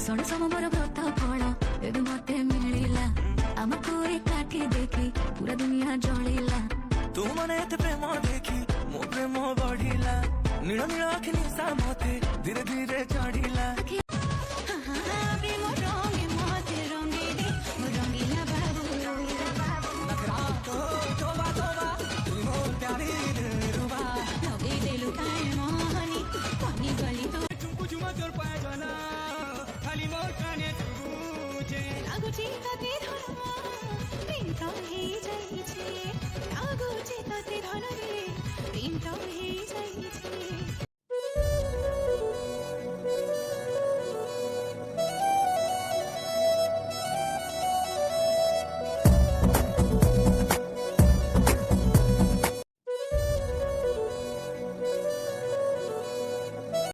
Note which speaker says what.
Speaker 1: षोड़ सब मोर व्रत फल एबे मते मिलिला आमको एकाठी देखी पूरा दुनिया जलिला
Speaker 2: तू मने एते प्रेम देखी मो प्रेम बढ़िला नील नील आँख निशा मते धीरे धीरे चढ़िला
Speaker 1: खाली मोर काने तुझे लागू चिंता ते धर्म